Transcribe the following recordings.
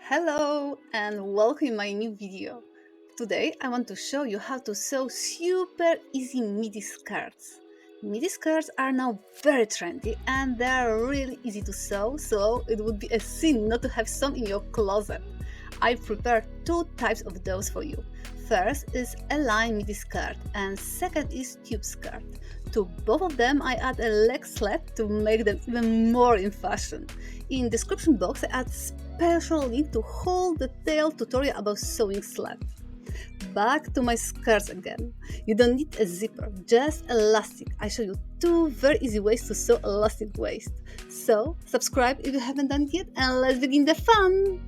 Hello and welcome in my new video. Today I want to show you how to sew super easy MIDI skirts. MIDI skirts are now very trendy and they are really easy to sew, so it would be a sin not to have some in your closet. I prepared two types of those for you. First is a line MIDI skirt and second is tube skirt. To both of them I add a leg slit to make them even more in fashion. In description box I add special link to whole detailed tutorial about sewing slit. Back to my skirts again. You don't need a zipper, just elastic. I show you two very easy ways to sew elastic waist. So subscribe if you haven't done it yet and let's begin the fun!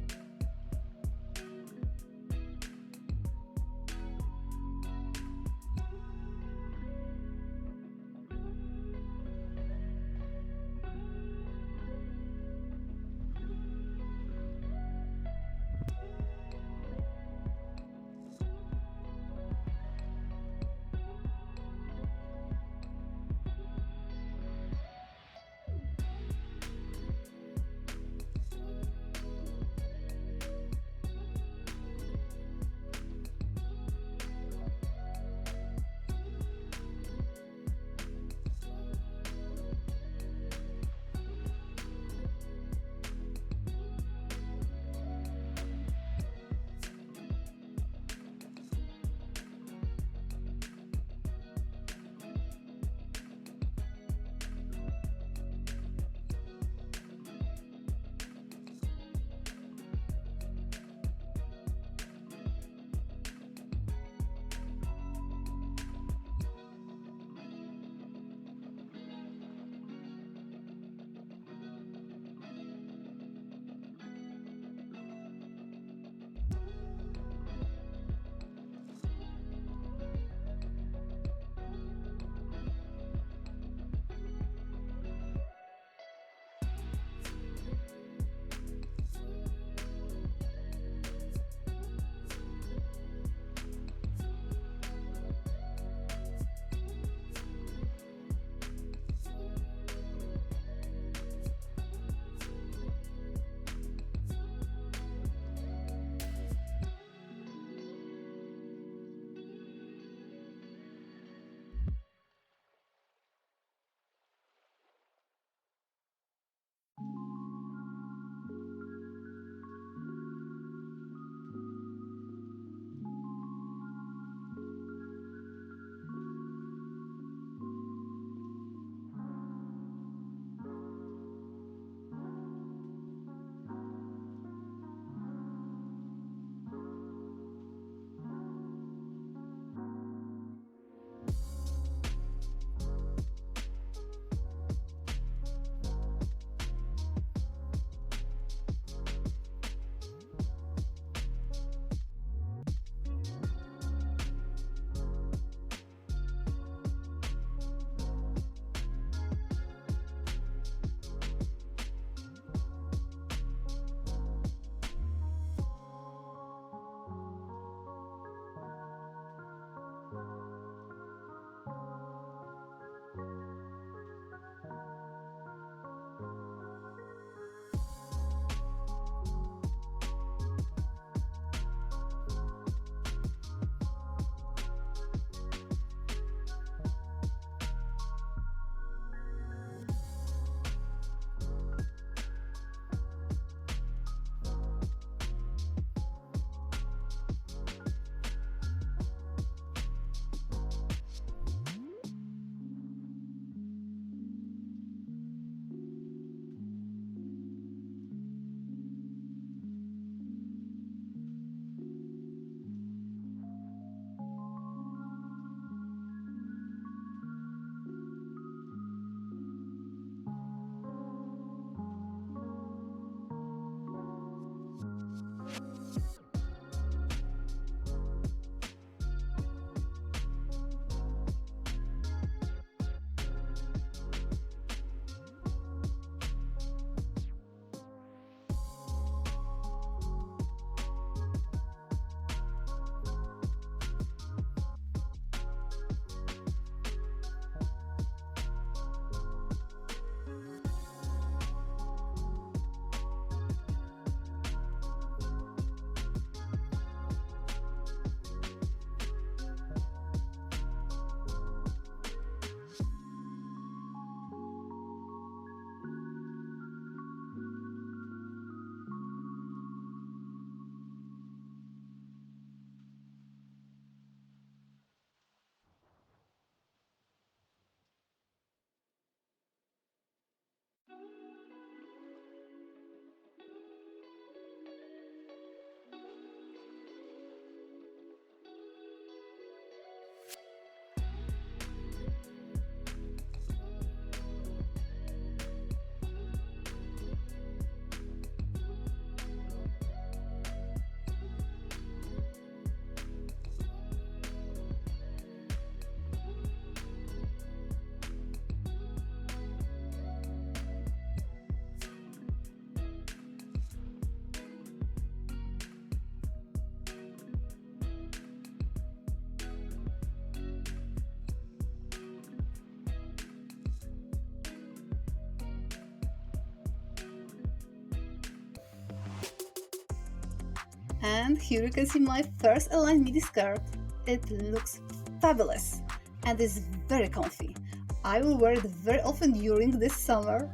And here you can see my first aligned midi skirt. It looks fabulous and is very comfy. I will wear it very often during this summer.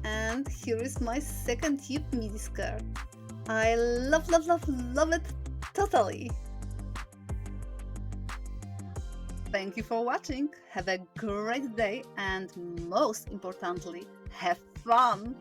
And here is my second tube midi skirt. I love it totally. Thank you for watching. Have a great day and most importantly, have fun!